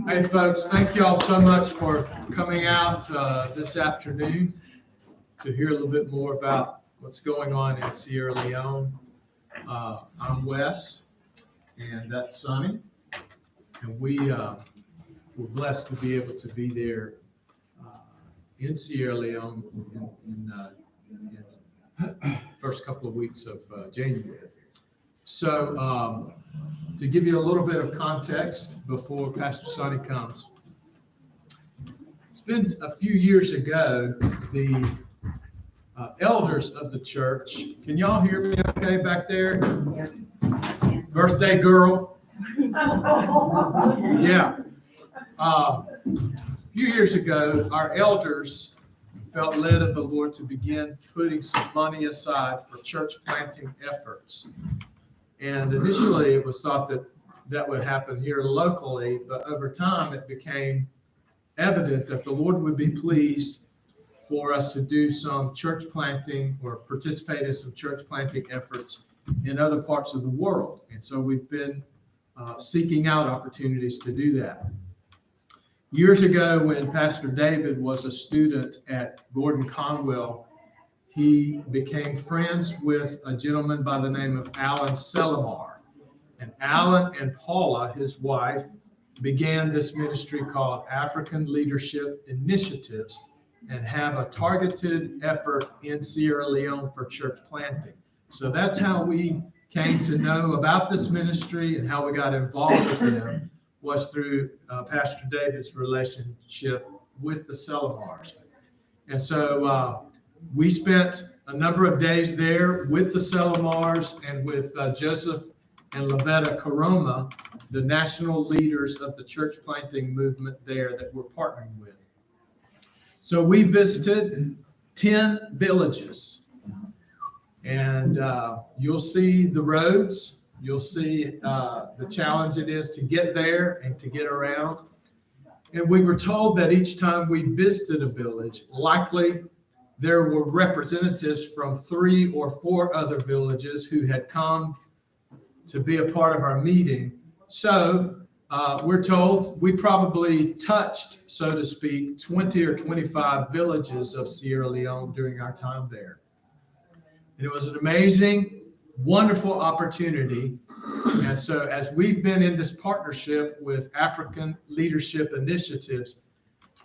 Hey, folks, thank you all so much for coming out this afternoon to hear a little bit more about what's going on in Sierra Leone. I'm Wes, and that's Sonny, and we're blessed to be able to be there in Sierra Leone in the first couple of weeks of January. So, to give you a little bit of context before Pastor Sonny comes, it's been a few years ago, the elders of the church, can y'all hear me okay back there? Birthday girl? Yeah. A few years ago, our elders felt led of the Lord to begin putting some money aside for church planting efforts. And initially, it was thought that that would happen here locally, but over time, it became evident that the Lord would be pleased for us to do some church planting or participate in some church planting efforts in other parts of the world. And so we've been seeking out opportunities to do that. Years ago, when Pastor David was a student at Gordon Conwell, he became friends with a gentleman by the name of Alan Selimar. And Alan and Paula, his wife, began this ministry called African Leadership Initiatives and have a targeted effort in Sierra Leone for church planting. So that's how we came to know about this ministry, and how we got involved with them was through Pastor David's relationship with the Selimars. And so we spent a number of days there with the Selimars and with Joseph and Lavetta Karoma, the national leaders of the church planting movement there that we're partnering with. So we visited 10 villages, and you'll see the roads, you'll see the challenge it is to get there and to get around. And we were told that each time we visited a village, likely there were representatives from 3 or 4 other villages who had come to be a part of our meeting. So we're told we probably touched, so to speak, 20 or 25 villages of Sierra Leone during our time there. And it was an amazing, wonderful opportunity. And so as we've been in this partnership with African Leadership Initiatives,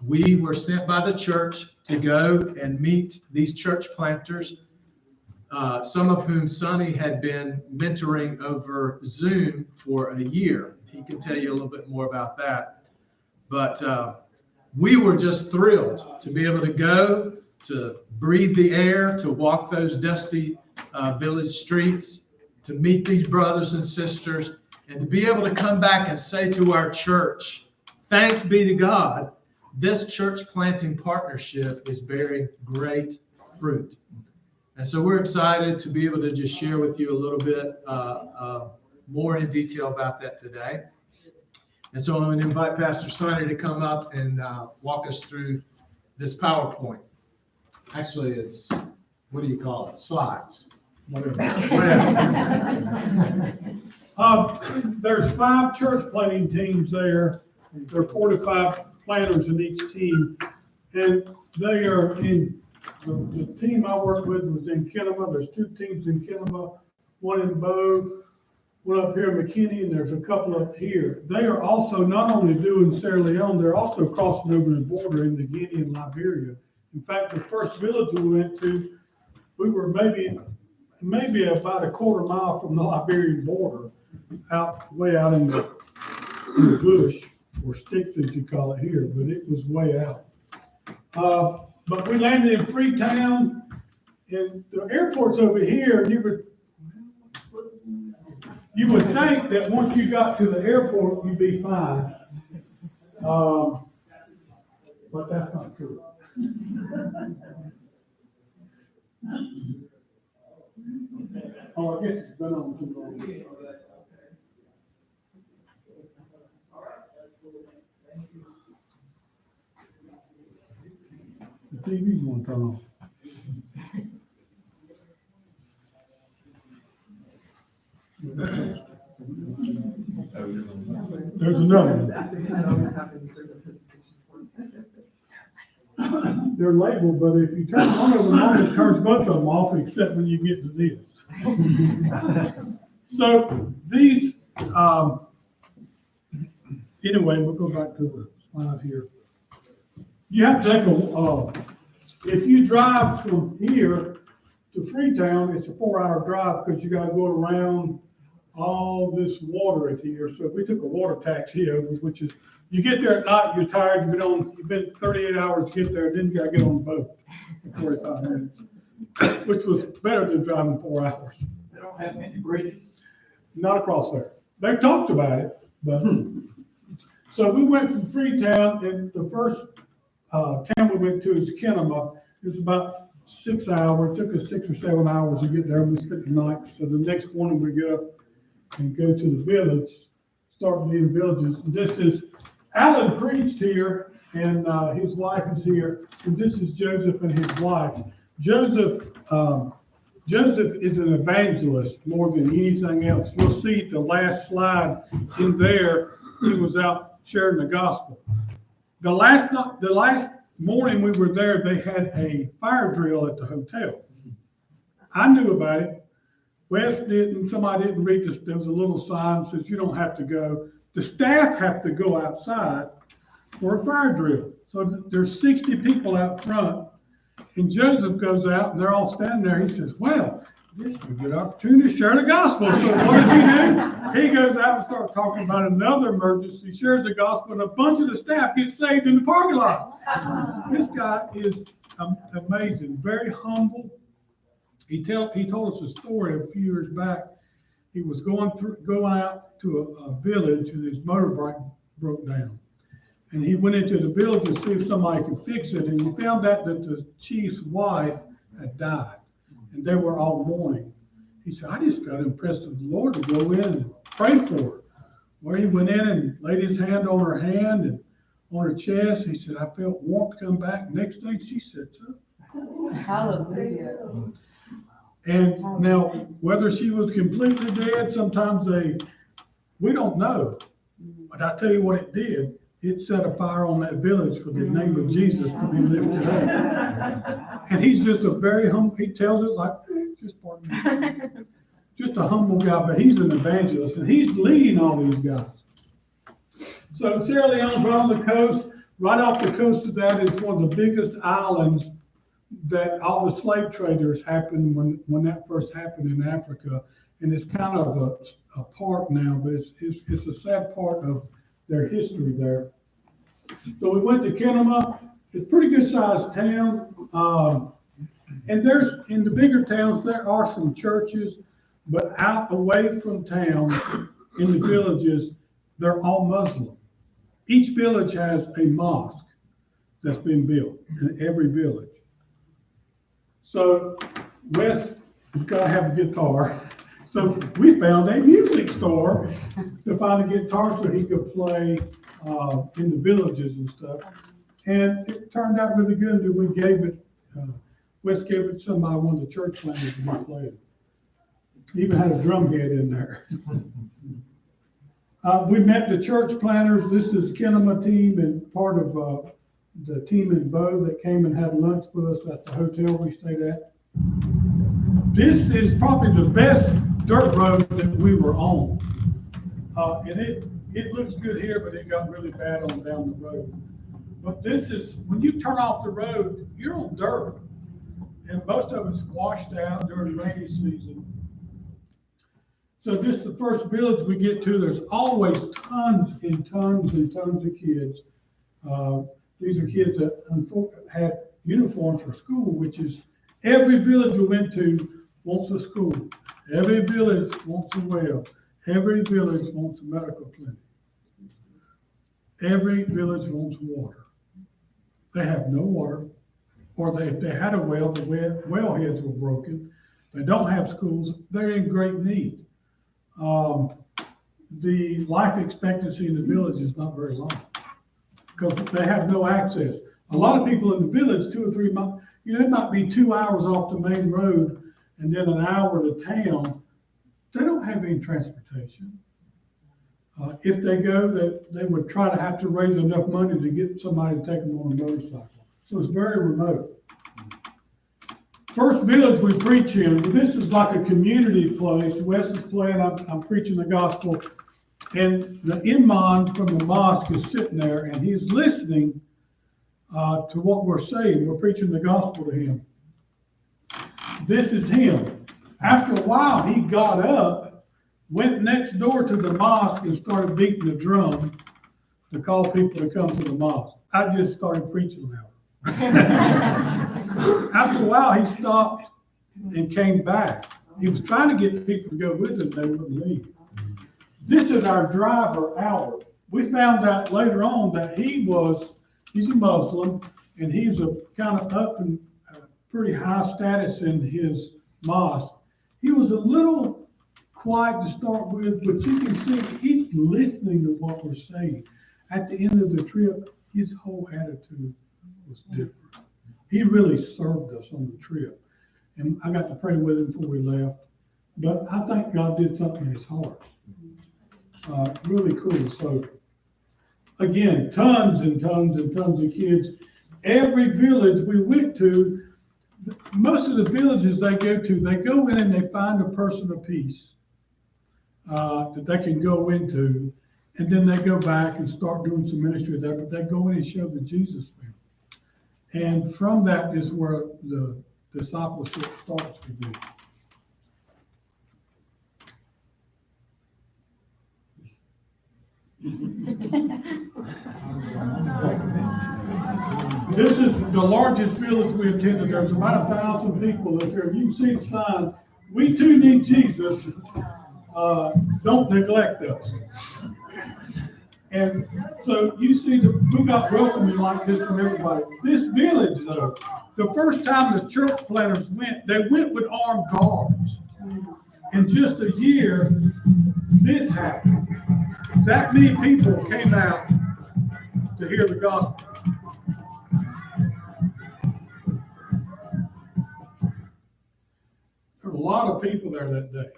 we were sent by the church to go and meet these church planters, some of whom Sonny had been mentoring over Zoom for a year. He can tell you a little bit more about that. But we were just thrilled to be able to go, to breathe the air, to walk those dusty village streets, to meet these brothers and sisters, and to be able to come back and say to our church, thanks be to God, this church planting partnership is bearing great fruit. And so we're excited to be able to just share with you a little bit more in detail about that today. And so I'm going to invite Pastor Sonny to come up and walk us through this PowerPoint. Actually, it's, what do you call it? Slides. Whatever. There's 5 church planting teams there. There are 4 to 5 planters in each team. And they are in, the team I work with was in Kinema. There's 2 teams in Kinema, 1 in Bow, 1 up here in McKinney, and there's a couple up here. They are also not only doing Sierra Leone, they're also crossing over the border into Guinea and Liberia. In fact, the first village we went to, we were maybe about a quarter mile from the Liberian border, way out in the bush, or sticks as you call it here, but it was way out. But we landed in Freetown, and the airport's over here, and you would think that once you got to the airport, you'd be fine. But that's not true. Oh, I guess it's been on too long. The TV's gonna turn off. There's another one. they're labeled, but if you turn one of them on, it turns both of them off, except when you get to this. So these, anyway, we'll go back to the slide here. You have to take if you drive from here to Freetown, it's a 4-hour drive because you gotta go around all this water at here. So if we took a water taxi over, which is, you get there at night, you're tired, you've been 38 hours to get there, then you gotta get on the boat in 45 minutes, which was better than driving 4 hours. They don't have many bridges. Not across there. They talked about it, but, so we went from Freetown, and the first town we went to is Kenema. It was about 6 hours, it took us 6 or 7 hours to get there, and we spent the night. So the next morning we get up and go to the village, start leaving villages. This is, Alan preached here, and his wife is here, and this is Joseph and his wife. Joseph is an evangelist more than anything else. You'll see the last slide in there, he was out sharing the gospel. The last morning we were there, they had a fire drill at the hotel. I knew about it. Wes didn't, somebody didn't read this. There was a little sign that says you don't have to go. The staff have to go outside for a fire drill. So there's 60 people out front, and Joseph goes out, and they're all standing there. He says, well, this is a good opportunity to share the gospel. So what does he do? He goes out and starts talking about another emergency, shares the gospel, and a bunch of the staff get saved in the parking lot. This guy is amazing, very humble. He told us a story a few years back. He was going out to a village, and his motorbike broke down. And he went into the village to see if somebody could fix it, and he found out that the chief's wife had died, and they were all mourning. He said, I just felt impressed with the Lord to go in and pray for her. Well, he went in and laid his hand on her hand and on her chest. He said, I felt warmth come back. Next thing she sits up. Hallelujah. And now, whether she was completely dead, sometimes we don't know. But I tell you what it did. It set a fire on that village for the name of Jesus to be lifted up. And he's just a very humble, he tells it like, just pardon me. Just a humble guy, but he's an evangelist, and he's leading all these guys. So Sierra Leone's right on the coast. Right off the coast of that is one of the biggest islands that all the slave traders happened when that first happened in Africa. And it's kind of a park now, but it's a sad part of their history there. So we went to Kenema. It's a pretty good sized town. And there's, in the bigger towns, there are some churches, but out away from town, in the villages, they're all Muslim. Each village has a mosque that's been built in every village. So Wes has got to have a guitar. So we found a music store to find a guitar so he could play in the villages and stuff. And it turned out really good. And we gave it, Wes gave it to somebody, one of the church planners to be playing. He even had a drum head in there. We met the church planners. This is Kenema team and part of the team in Bow that came and had lunch with us at the hotel we stayed at. This is probably the best dirt road that we were on. And it looks good here, but it got really bad on down the road. But this is, when you turn off the road, you're on dirt. And most of it's washed out during rainy season. So this is the first village we get to. There's always tons and tons and tons of kids. These are kids that had uniforms for school, which is every village we went to wants a school. Every village wants a well. Every village wants a medical clinic. Every village wants water. They have no water, or if they had a well, the well heads were broken. They don't have schools. They're in great need. The life expectancy in the village is not very long because they have no access. A lot of people in the village, 2 or 3 miles, it might be 2 hours off the main road and then an hour to town. They don't have any transportation. If they go, they would try to have to raise enough money to get somebody to take them on a motorcycle. So it's very remote. First village we preach in, this is like a community place. Wes is playing, I'm preaching the gospel. And the imam from the mosque is sitting there and he's listening to what we're saying. We're preaching the gospel to him. This is him. After a while, he got up, went next door to the mosque and started beating the drum to call people to come to the mosque. I just started preaching louder. After a while, he stopped and came back. He was trying to get people to go with him, they wouldn't leave. This is our driver, Albert. We found out later on that he's a Muslim, and he's a kind of up and pretty high status in his mosque. He was a little quiet to start with, but you can see he's listening to what we're saying. At the end of the trip, his whole attitude was different. He really served us on the trip. And I got to pray with him before we left. But I think God did something in his heart. Really cool. So, again, tons and tons and tons of kids. Every village we went to, most of the villages they go in and they find a person of peace that they can go into, and then they go back and start doing some ministry there, but they go in and show the Jesus family. And from that is where the discipleship starts to do. This is the largest village we attended. There's about 1,000 people up here. You can see the sign. We too need Jesus. Don't neglect us. And so you see we got welcoming like this from everybody. This village, though, the first time the church planters went, they went with armed guards. In just a year, this happened. That many people came out to hear the gospel. There were a lot of people there that day.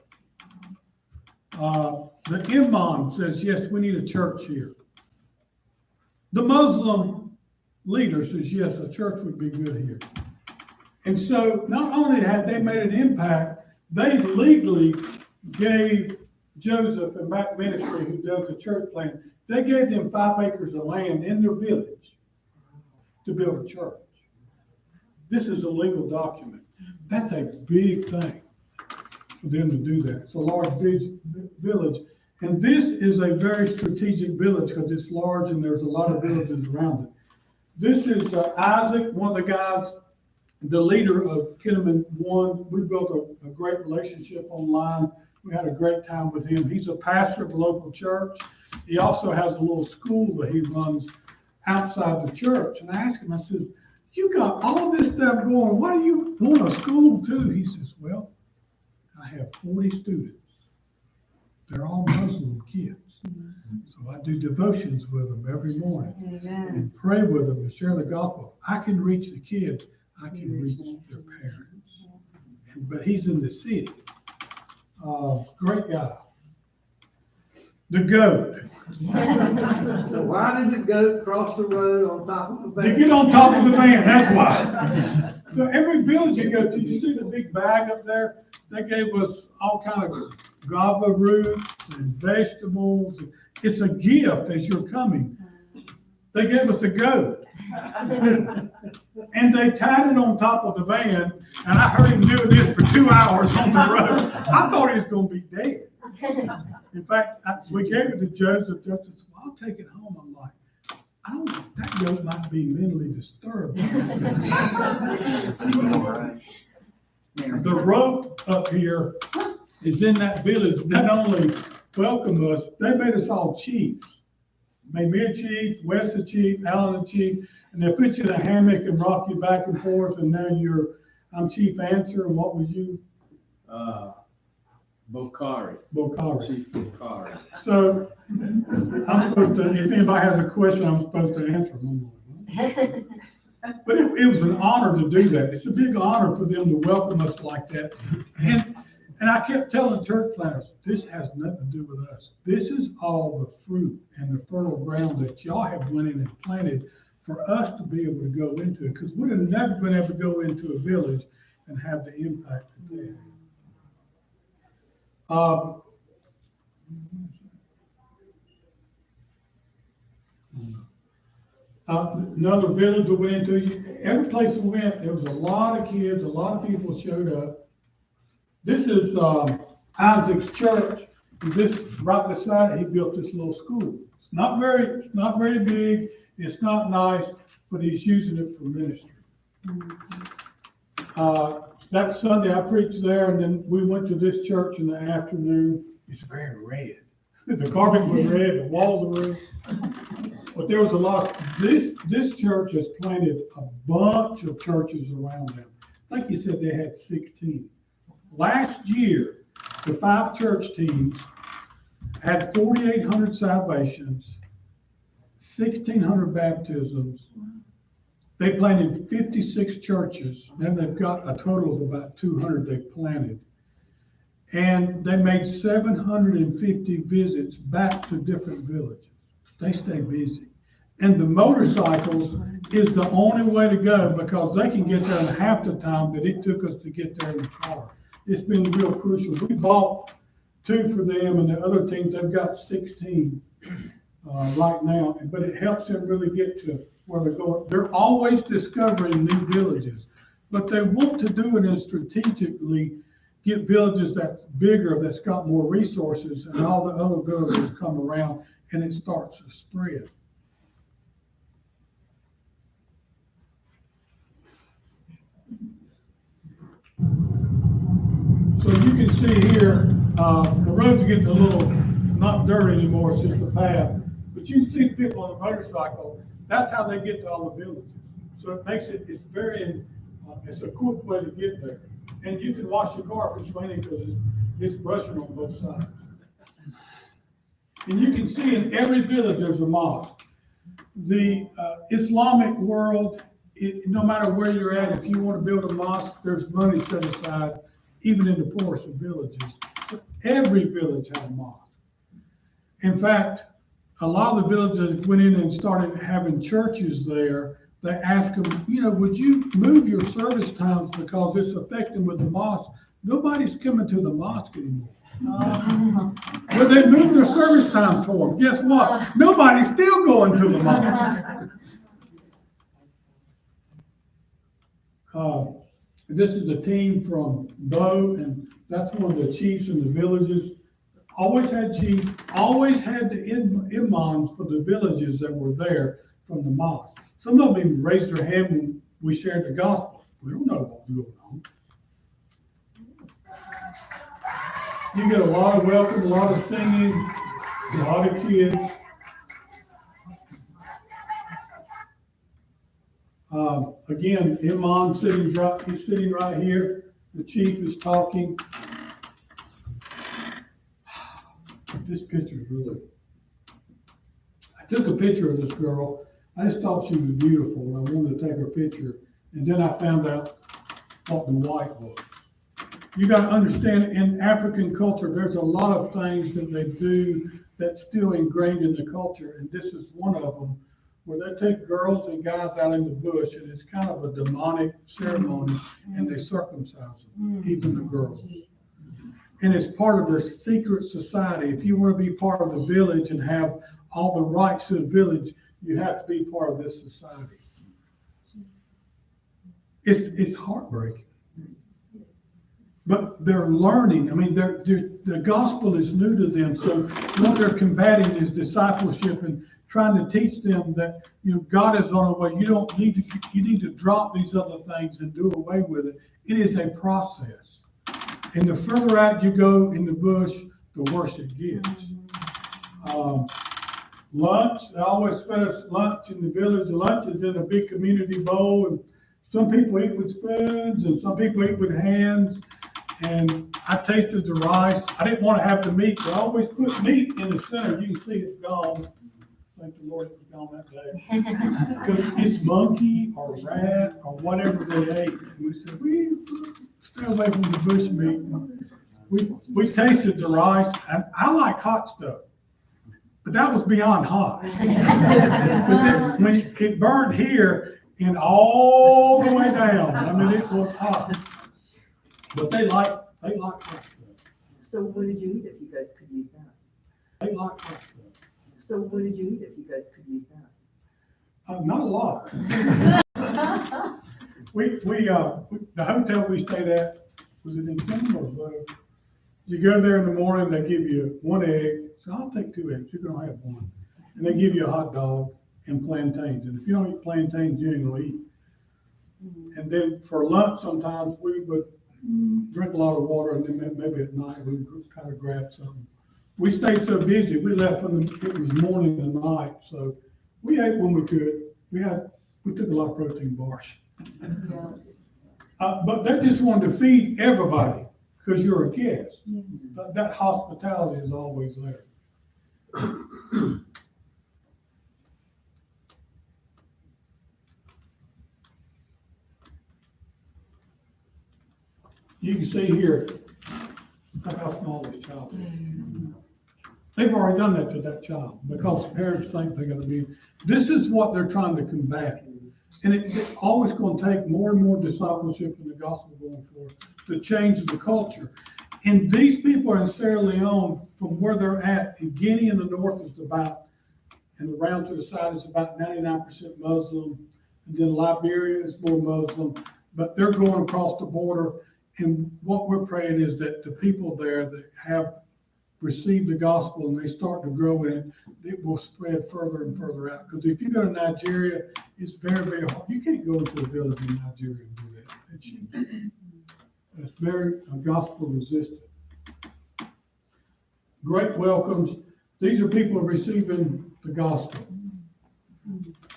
The imam says, yes, we need a church here. The Muslim leader says, yes, a church would be good here. And so not only had they made an impact, they legally gave Joseph and Matt Ministry, who does the church plant, they gave them 5 acres of land in their village to build a church. This is a legal document. That's a big thing for them to do that. It's a large village. And this is a very strategic village because it's large and there's a lot of villages around it. This is Isaac, one of the guys, the leader of Kinnaman 1. We built a great relationship online. We had a great time with him. He's a pastor of a local church. He also has a little school that he runs outside the church. And I asked him, I said, you got all this stuff going. Why do you want a school too? He says, well, I have 40 students. They're all Muslim kids. So I do devotions with them every morning. Amen. And pray with them and share the gospel. I can reach the kids. I can reach their parents. But he's in the city. Great guy. The goat. So why did the goats cross the road on top of the They van? get on top of the van, that's why. So every village you go to, you see the big bag up there? They gave us all kind of guava roots and vegetables. It's a gift as you're coming. They gave us a goat. And they tied it on top of the van, and I heard him doing this for 2 hours on the road. I thought he was going to be dead. In fact, we gave it to Joseph. Joseph said, well, I'll take it home. I'm like, that goat might be mentally disturbed. The rope up here is in that village. Not only welcomed us, they made us all chiefs. Made me a chief, Wes a chief, Alan a chief, and they put you in a hammock and rock you back and forth, and now I'm Chief Answer, and what was you? Bokhari. Bokhari. Chief Bokhari. So I'm supposed to, if anybody has a question, I'm supposed to answer them. But it was an honor to do that. It's a big honor for them to welcome us like that. And I kept telling church planters, this has nothing to do with us. This is all the fruit and the fertile ground that y'all have went in and planted for us to be able to go into it, because we'd have never been able to go into a village and have the impact that they had. Another village we went into, every place we went, there was a lot of kids, a lot of people showed up. This is Isaac's church. This right beside it, he built this little school. It's not very big. It's not nice, but he's using it for ministry. That Sunday I preached there, and then we went to this church in the afternoon. It's very red. The carpet was red, the walls were red. But there was a lot. This church has planted a bunch of churches around them. I think he said they had 16. Last year, the 5 church teams had 4,800 salvations, 1,600 baptisms. They planted 56 churches, and they've got a total of about 200 they've planted. And they made 750 visits back to different villages. They stay busy. And the motorcycles is the only way to go, because they can get there in half the time that it took us to get there in the car. It's been real crucial. We bought 2 for them, and the other teams, they've got 16 right now, but it helps them really get to where they're going. They're always discovering new villages, but they want to do it and strategically get villages that's bigger, that's got more resources, and all the other villages come around, and it starts to spread. So you can see here, the road's getting a little, not dirt anymore, it's just a path. But you can see the people on the motorcycle, that's how they get to all the villages. So it makes it, it's a quick way to get there. And you can wash your car if it's raining, because it's brushing on both sides. And you can see in every village there's a mosque. The Islamic world, no matter where you're at, if you want to build a mosque, there's money set aside, even in the poorest of villages. So every village has a mosque. In fact, a lot of the villages went in and started having churches there. They asked them, would you move your service times because it's affecting with the mosque? Nobody's coming to the mosque anymore. But they moved their service times for them. Guess what? Nobody's still going to the mosque. This is a team from Bo, and that's one of the chiefs in the villages. Always had chiefs, always had the imams for the villages that were there from the mosque. Some of them even raised their hand when we shared the gospel. We don't know what was going on. You get a lot of welcome, a lot of singing, a lot of kids. Again, Imam he's sitting right here. The chief is talking. This picture is really. I took a picture of this girl. I just thought she was beautiful, and I wanted to take her picture. And then I found out what the white was. You got to understand, in African culture, there's a lot of things that they do that's still ingrained in the culture, and this is one of them, where they take girls and guys out in the bush, and it's kind of a demonic ceremony, and they circumcise them, even the girls. And it's part of their secret society. If you want to be part of the village and have all the rights to the village, you have to be part of this society. It's heartbreaking. But they're learning. I mean, the gospel is new to them. So what they're combating is discipleship and trying to teach them that God is on a way. You need to drop these other things and do away with it. It is a process. And the further out you go in the bush, the worse it gets. Lunch, they always fed us lunch in the village. Lunch is in a big community bowl, and some people eat with spoons and some people eat with hands. And I tasted the rice. I didn't want to have the meat, but I always put meat in the center. You can see it's gone. Thank the Lord it was gone that day. Because it's monkey or rat or whatever they ate. And we said, we stay away from the bush meat. We tasted the rice, and I like hot stuff. but that was beyond hot. But then when it burned here and all the way down, I mean, it was hot. But they like that stuff. So what did you eat if you guys could eat that? They like that stuff. So what did you eat if you guys could eat that? Not a lot. The hotel we stayed at, was it in Tuttle or you go there in the morning, they give you one egg. So I'll take 2 eggs, you're gonna have one. And they give you a hot dog and plantains. And if you don't eat plantains, you ain't gonna eat. And then for lunch, sometimes we would drink a lot of water, and then maybe at night we would kind of grab something. We stayed so busy, we left when it was morning and night, so we ate when we could. We took a lot of protein bars. But they just wanted to feed everybody, because you're a guest. That hospitality is always there. You can see here, look how small this child is. They've already done that to that child, because parents think they're gonna be, this is what they're trying to combat. And it's always gonna take more and more discipleship in the gospel going forward to change the culture. And these people in Sierra Leone, from where they're at, in Guinea in the north is about, and around to the side is about 99% Muslim. And then Liberia is more Muslim, but they're going across the border. And what we're praying is that the people there that have received the gospel and they start to grow in it, it will spread further and further out. Because if you go to Nigeria, it's very, very hard. You can't go into a village in Nigeria and do that. It's very gospel resistant. Great welcomes. These are people receiving the gospel.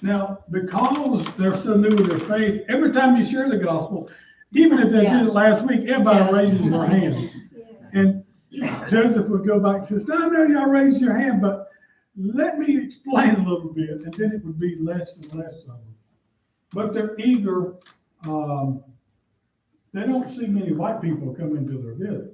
Now, because they're so new in their faith, every time you share the gospel, even if they did it last week, everybody raises their hand. And Joseph would go back and says, no, y'all raised your hand, but let me explain a little bit. And then it would be less and less of them. But they're eager. They don't see many white people come into their village.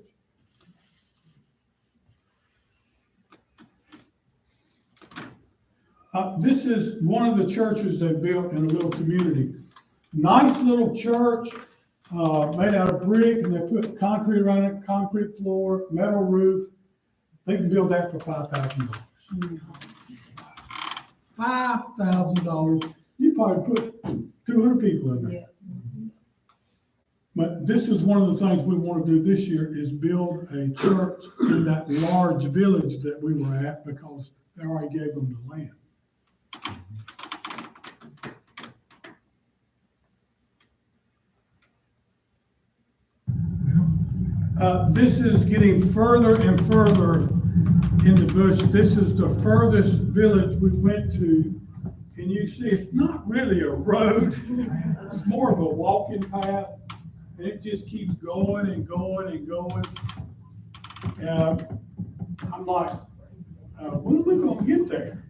This is one of the churches they built in a little community. Nice little church, made out of brick, and they put concrete around it, concrete floor, metal roof. They can build that for $5,000. $5,000. You probably put 200 people in there. Yeah. But this is one of the things we want to do this year, is build a church in that large village that we were at, because they already gave them the land. This is getting further and further in the bush. This is the furthest village we went to. And you see, it's not really a road. It's more of a walking path. And it just keeps going and going and going. I'm like, when are we going to get there?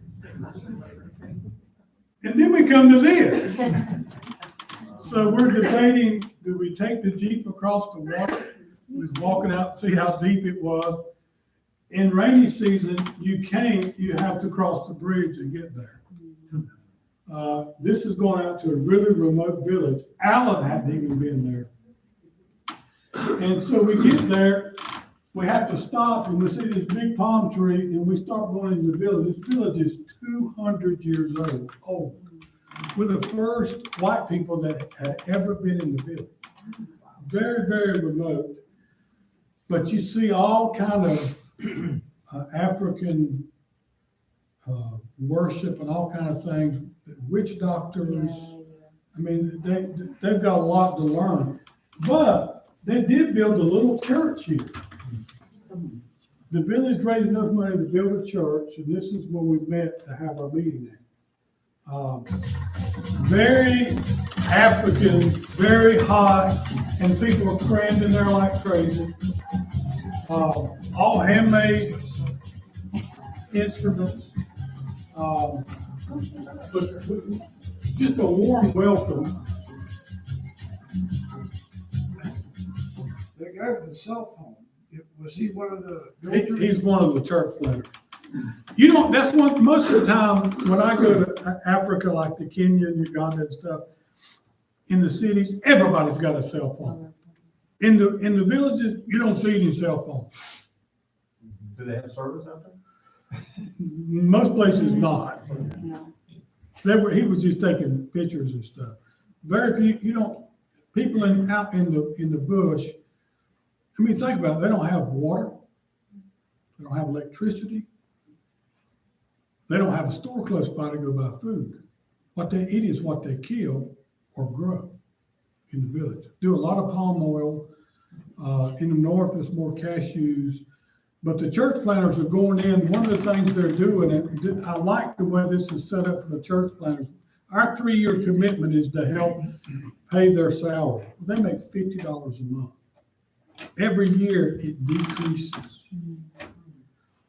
And then we come to this. So we're debating, do we take the Jeep across the water? We was walking out to see how deep it was. In rainy season, you can't, you have to cross the bridge to get there. This is going out to a really remote village. Alan hadn't even been there. And so we get there, we have to stop, and we see this big palm tree, and we start going into the village. This village is 200 years old. We're the first white people that had ever been in the village. Very, very remote. But you see all kind of African worship and all kind of things, witch doctors. I mean, they've got a lot to learn. But they did build a little church here. The village raised enough money to build a church, and this is where we met to have our meeting at. Very African, very hot, and people are crammed in there like crazy. All handmade instruments. But just a warm welcome. The guy with the cell phone, was he one of the builders? He's one of the church planners. You don't, that's one, most of the time, when I go to Africa, like the Kenya and Uganda and stuff, in the cities, everybody's got a cell phone. In the villages, you don't see any cell phones. Do they have service out there? Most places not. No. He was just taking pictures and stuff. Very few, you don't, people out in the bush, I mean, think about it, they don't have water. They don't have electricity. They don't have a store close by to go buy food. What they eat is what they kill or grow in the village. Do a lot of palm oil. In the north, there's more cashews. But the church planters are going in. One of the things they're doing, and I like the way this is set up for the church planters. Our 3-year commitment is to help pay their salary. They make $50 a month. Every year it decreases.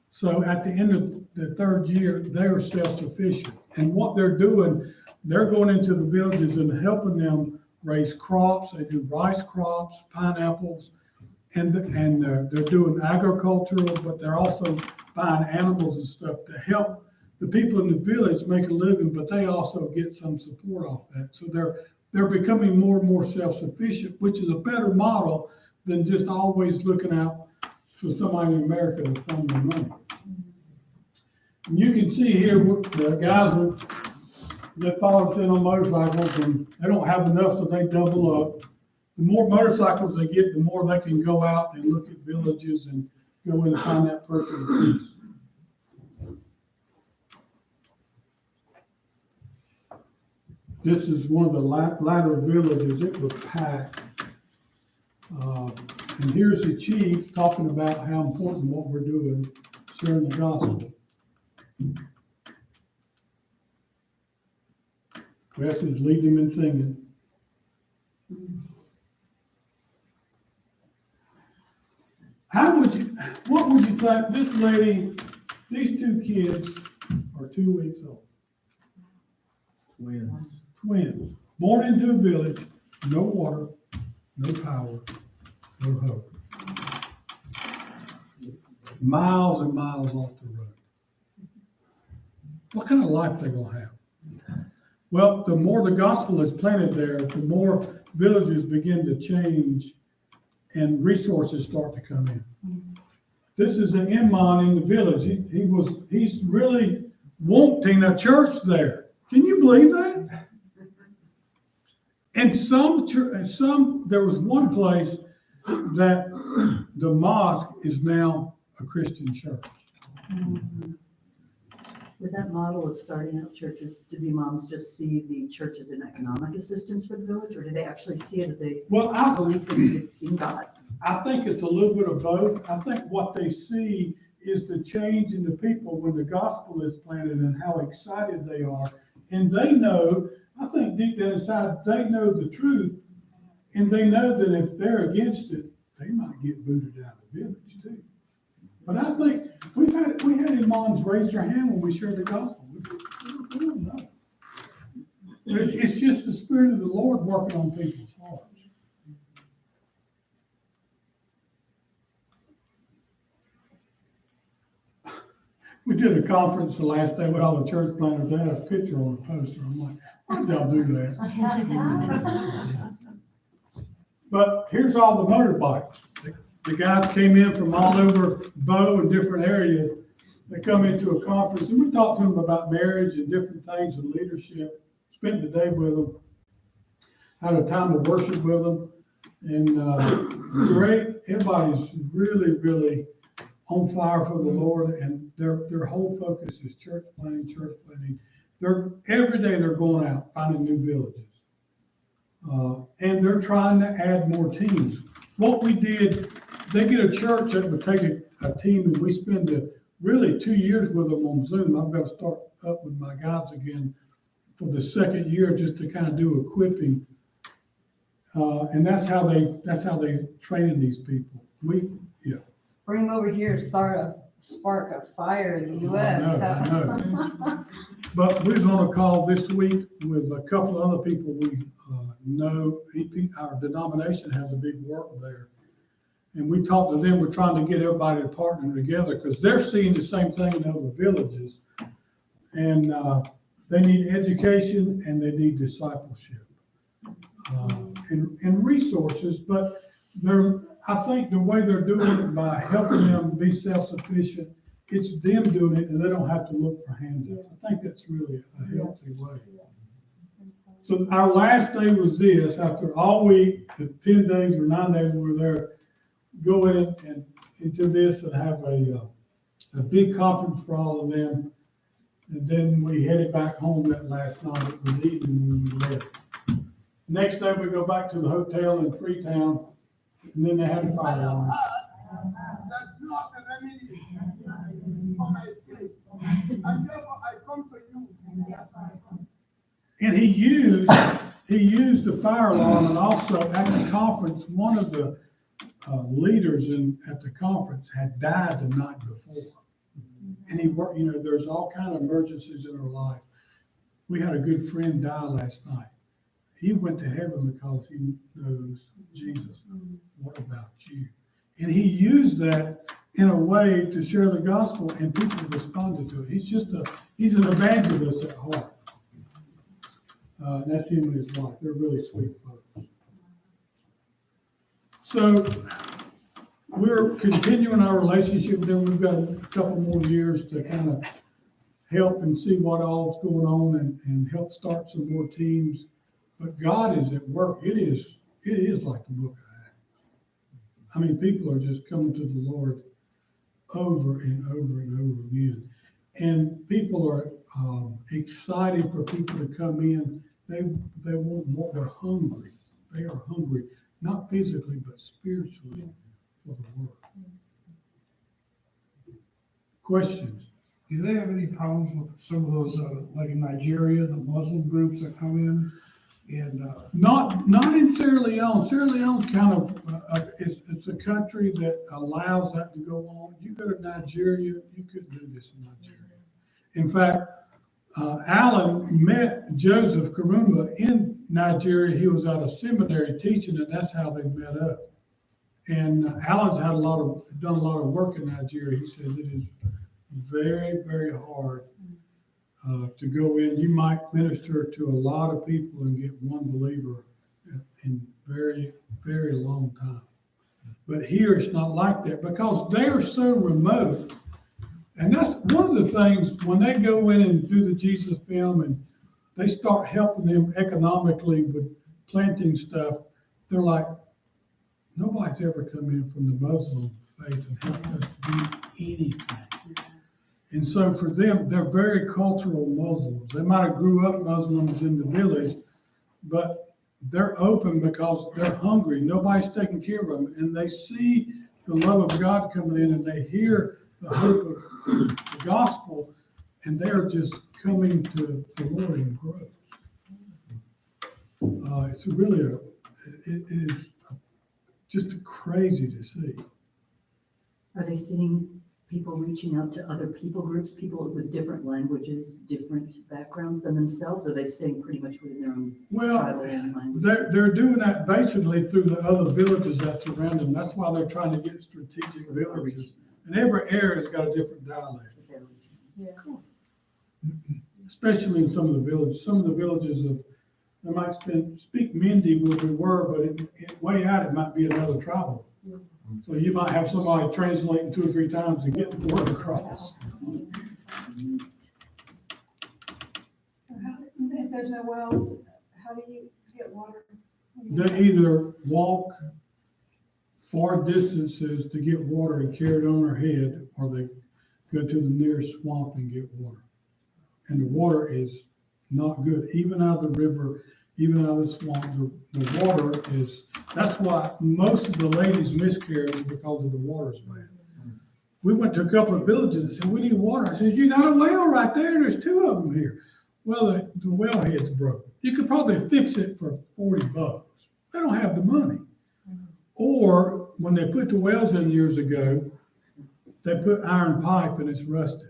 So at the end of the 3rd year, they are self-sufficient. And what they're doing, they're going into the villages and helping them raise crops. They do rice crops, pineapples, and they're doing agricultural, but they're also buying animals and stuff to help the people in the village make a living, but they also get some support off that. So they're becoming more and more self-sufficient, which is a better model than just always looking out for somebody in America to fund their money. And you can see here, the guys that follow us in on motorcycles, and they don't have enough, so they double up. The more motorcycles they get, the more they can go out and look at villages and go in and find that person of peace. This is one of the latter villages. It was packed. And here's the chief talking about how important what we're doing, sharing the gospel. Wes is leading him in singing. What would you think, this lady, these 2 kids are 2 weeks old. Twins, born into a village, no water, no power, no hope. Miles and miles off the road. What kind of life they gonna have? Well, the more the gospel is planted there, the more villages begin to change and resources start to come in. This is an imam in the village. He's really wanting a church there. Can you believe that? And there was one place that the mosque is now a Christian church. With that model of starting out churches, do the imams just see the church as an economic assistance for the village, or do they actually see it as a belief in God? I think it's a little bit of both. I think what they see is the change in the people when the gospel is planted and how excited they are. And they know, I think deep down inside, they know the truth. And they know that if they're against it, they might get booted out of the village too. But I think we had imams raise their hand when we shared the gospel. We don't know. It's just the Spirit of the Lord working on people's hearts. We did a conference the last day with all the church planners. They had a picture on the poster. I'm like, why did y'all do that? But here's all the motorbikes. The guys came in from all over Bow and different areas. They come into a conference and we talked to them about marriage and different things and leadership. Spent the day with them. Had a time of worship with them. And great. Everybody's really, really on fire for the Lord, and their whole focus is church planting. Every day they're going out finding new villages, and they're trying to add more teams. What we did, they get a church that would take a team, and we spend really 2 years with them on Zoom. I've got to start up with my guys again for the 2nd year just to kind of do equipping, and that's how they train these people. Bring them over here, spark a fire in the US. I know. But we was on a call this week with a couple of other people we know. Our denomination has a big work there. And we talked to them, we're trying to get everybody to partner together, because they're seeing the same thing in other villages. And, they need education and they need discipleship, and resources, but I think the way they're doing it by helping them be self-sufficient, it's them doing it and they don't have to look for handouts. I think that's really a healthy way. So our last day was this, after all week, the 10 days or 9 days we were there, go in and into this and have a big conference for all of them. And then we headed back home that last night. It was evening when we left. Next day, we go back to the hotel in Freetown, and then they had a fire alarm. That's not a remedy for my sin. And therefore I come to you. And he used the fire alarm, and also at the conference, one of the leaders at the conference had died the night before. And he worked, there's all kind of emergencies in our life. We had a good friend die last night. He went to heaven because he knows Jesus. What about you? And he used that in a way to share the gospel, and people responded to it. He's an evangelist at heart. That's him and his wife. They're really sweet folks. So we're continuing our relationship with them. We've got a couple more years to kind of help and see what all's going on and help start some more teams. But God is at work. It is like the book of Acts. I mean, people are just coming to the Lord over and over and over again. And people are excited for people to come in. They want more. They're hungry. They are hungry, not physically, but spiritually for the work. Questions? Do they have any problems with some of those, like in Nigeria, the Muslim groups that come in? And Not in Sierra Leone. Sierra Leone's kind of, it's a country that allows that to go on. You go to Nigeria, you couldn't do this in Nigeria. In fact, Alan met Joseph Karumba in Nigeria. He was at a seminary teaching, and that's how they met up. And Alan's done a lot of work in Nigeria. He says it is very, very hard to go in. You might minister to a lot of people and get one believer in very, very long time. But here it's not like that because they are so remote. And that's one of the things when they go in and do the Jesus film and they start helping them economically with planting stuff, they're like, nobody's ever come in from the Muslim faith and helped us do anything. And so for them, they're very cultural Muslims. They might have grew up Muslims in the village, but they're open because they're hungry. Nobody's taking care of them. And they see the love of God coming in and they hear the hope of the gospel, and they're just coming to the Lord in growth. It's really it is just crazy to see. Are they seeing people reaching out to other people groups, people with different languages, different backgrounds than themselves? Or are they staying pretty much within their own tribal language? They're doing that basically through the other villages that surround them. That's why they're trying to get strategic villages. And every area's got a different dialect. Yeah. Especially in some of the villages. Some of the villages they might speak Mindi where we were, but way out it might be another tribal. So you might have somebody translating 2 or 3 times to get the word across. If there's no wells, how do you get water? They either walk far distances to get water and carry it on their head, or they go to the nearest swamp and get water. And the water is not good, even out of the river, even out of the swamp. The water is, that's why most of the ladies miscarry because of the water's bad. We went to a couple of villages and said, we need water. I said, you got a well right there. There's 2 of them here. Well, the well head's broken. You could probably fix it for $40. They don't have the money. Or when they put the wells in years ago, they put iron pipe and it's rusted.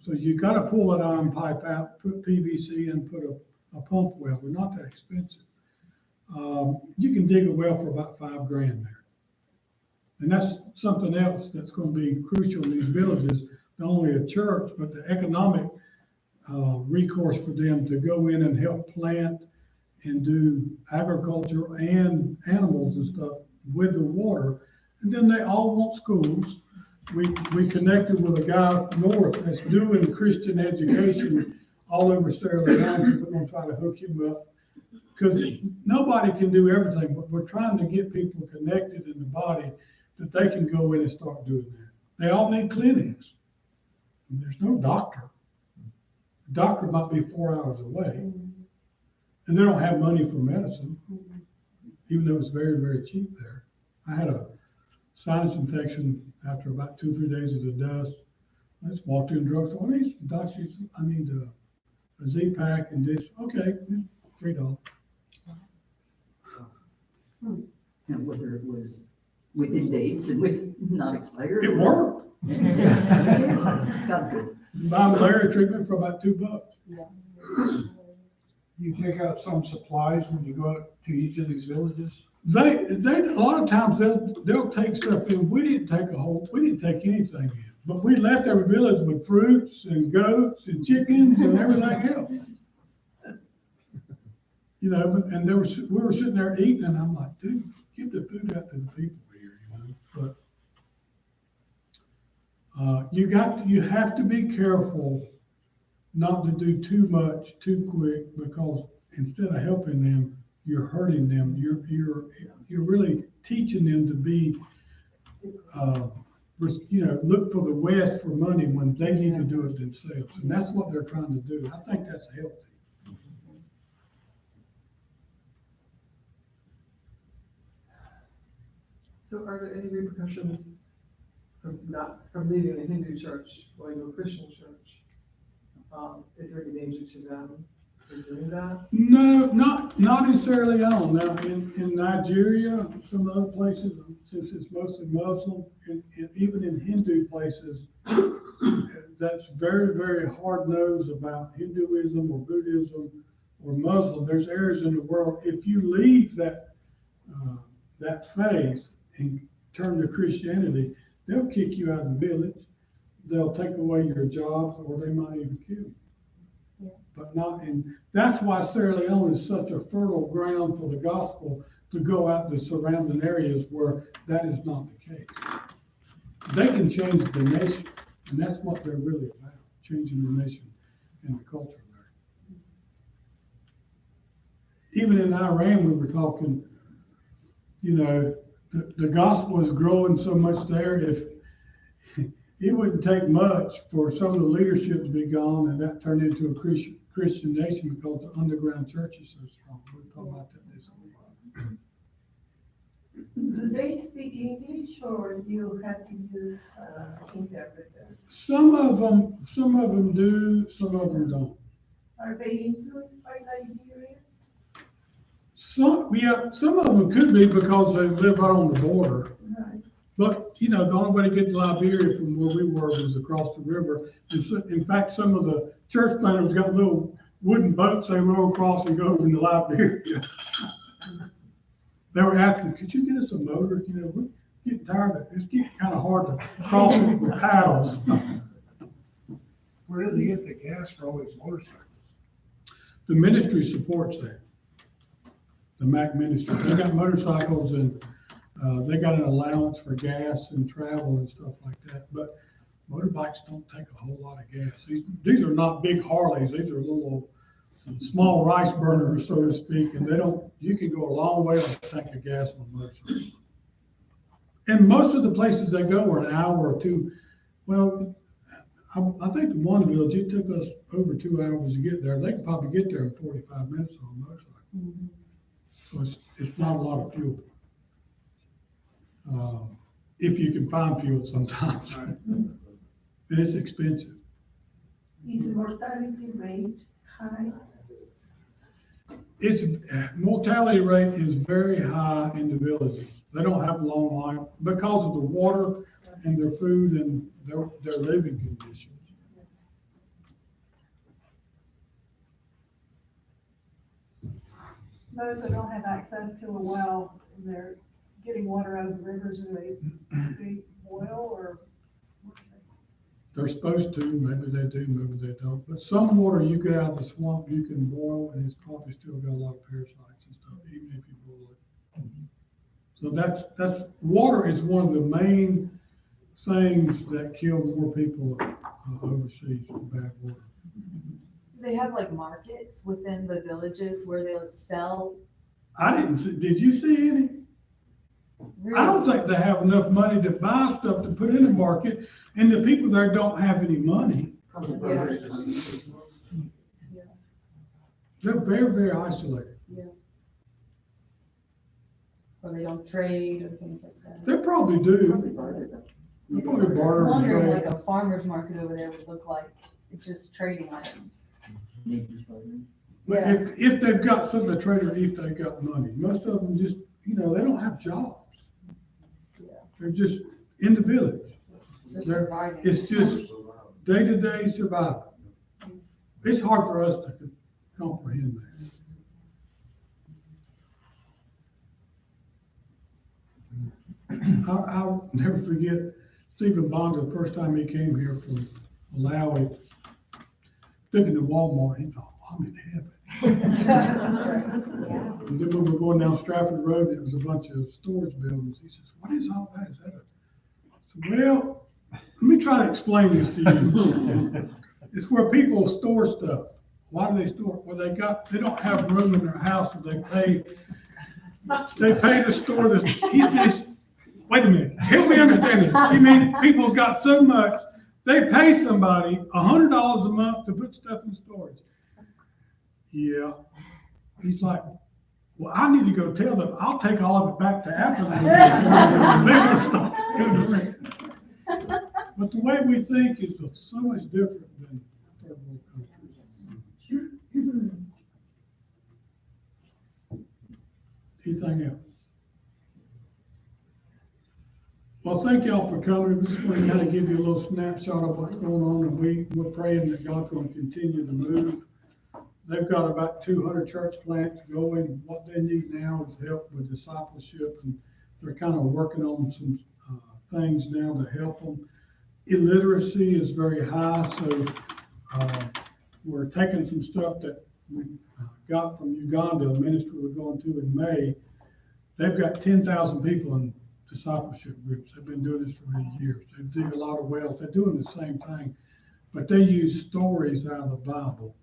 So you got to pull that iron pipe out, put PVC and put a pump well. They're not that expensive. You can dig a well for about $5,000 there. And that's something else that's gonna be crucial in these villages, not only a church, but the economic recourse for them to go in and help plant and do agriculture and animals and stuff with the water. And then they all want schools. We connected with a guy up north that's doing Christian education all over Sierra Leone, so we're gonna try to hook him up. Because nobody can do everything, but we're trying to get people connected in the body that they can go in and start doing that. They all need clinics. There's no doctor. The doctor might be 4 hours away. And they don't have money for medicine, even though it's very, very cheap there. I had a sinus infection after about 2 or 3 days of the dust. I just walked in the drugstore. I need a Z-Pack and this. Okay, $3. And whether it was within dates and with not expired. It worked. God's good. Buy malaria treatment for about $2. You take out some supplies when you go out to each of these villages? They, a lot of times they'll take stuff in. We didn't take anything in. But we left every village with fruits and goats and chickens and everything else. You know, and we were sitting there eating and I'm like, dude, give the food out to the people here, you know, but you have to be careful not to do too much too quick, because instead of helping them, you're hurting them. You're really teaching them to be, look for the West for money when they need to do it themselves. And that's what they're trying to do. I think that's healthy. So are there any repercussions from leaving a Hindu church, going to a Christian church? Is there any danger to them in doing that? No, not in Sierra Leone. Now, in Nigeria, some other places, since it's mostly Muslim, and even in Hindu places, that's very, very hard-nosed about Hinduism or Buddhism or Muslim. There's areas in the world, if you leave that faith and turn to Christianity, they'll kick you out of the village. They'll take away your jobs, or they might even kill you. Yeah. But not in, that's why Sierra Leone is such a fertile ground for the gospel to go out to surrounding areas where that is not the case. They can change the nation, and that's what they're really about, changing the nation and the culture there. Even in Iran, we were talking, you know, the gospel is growing so much there. If it wouldn't take much for some of the leadership to be gone and that turned into a Christian nation, because the underground church is so strong. We'll talk about that this week. Do they speak English or you have to use interpreter? Some of them do, some of them don't. Are they influenced by Nigeria? Some of them could be because they live right on the border. Right. But, you know, the only way to get to Liberia from where we were was across the river. And so, in fact, some of the church planters got little wooden boats they row across and go over into Liberia. They were asking, could you get us a motor? You know, we're getting tired of it. It's getting kind of hard to cross it with paddles. Where do they get the gas for all these motorcycles? The ministry supports that. The MAC ministry. They got motorcycles and they got an allowance for gas and travel and stuff like that. But motorbikes don't take a whole lot of gas. These are not big Harleys. These are little small rice burners, so to speak, and you can go a long way on a tank of gas on a motorcycle. And most of the places they go are an hour or two. Well, I think in one village, it took us over 2 hours to get there. They can probably get there in 45 minutes on a motorcycle. Mm-hmm. So it's not a lot of fuel. If you can find fuel sometimes. Right. And it's expensive. Is mortality rate high? Its mortality rate is very high in the villages. They don't have long life because of the water and their food and their living conditions. Those that don't have access to a well, they're getting water out of the rivers and they boil or? They're supposed to, maybe they do, maybe they don't. But some water you get out of the swamp, you can boil, and it's probably still got a lot of parasites and stuff, even if you boil it. So that's, water is one of the main things that kill more people overseas from bad water. Do they have like markets within the villages where they'll sell? I didn't see, did you see any? I don't think they have enough money to buy stuff to put in the market, and the people there don't have any money. They're very, very isolated. Or they don't trade or things like that. They probably do. They probably I'm barter and wondering trade. like a farmer's market over there would look like, it's just trading items. Yeah. If they've got something to trade or if they've got money. Most of them just, they don't have jobs. They're just in the village. Just They're- surviving. It's just day-to-day survival. It's hard for us to comprehend that. I'll never forget Stephen Bond, the first time he came here from Malawi, took him to Walmart, he thought, I'm in heaven. And then when we were going down Stratford Road, there was a bunch of storage buildings. He says, what is all that? Is that a? I said, well, let me try to explain this to you. It's where people store stuff. Why do they store it? Well, they don't have room in their house, so they pay to store this. He says, wait a minute, help me understand this. You mean people's got so much, they pay somebody $100 a month to put stuff in storage. Yeah. He's like, well, I need to go tell them, I'll take all of it back to Africa. They're gonna stop doing it. But the way we think is so much different than third world countries. Anything else? Well, thank y'all for coming. Just want to kind of give you a little snapshot of what's going on, and we're praying that God's going to continue to move. They've got about 200 church plants going. What they need now is help with discipleship, and they're kind of working on some things now to help them. Illiteracy is very high, so we're taking some stuff that we got from Uganda, a ministry we're going to in May. They've got 10,000 people in discipleship groups. They've been doing this for many years. They dig a lot of wells. They're doing the same thing, but they use stories out of the Bible.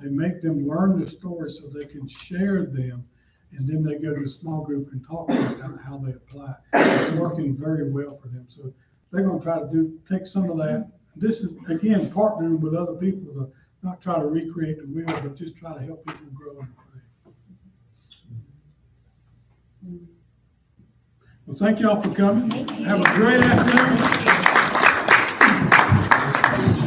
They make them learn the stories so they can share them, and then they go to a small group and talk about how they apply. It's working very well for them. So they're going to try to take some of that. This is, again, partnering with other people to not try to recreate the wheel, but just try to help people grow in faith. Well, thank y'all for coming. Have a great afternoon.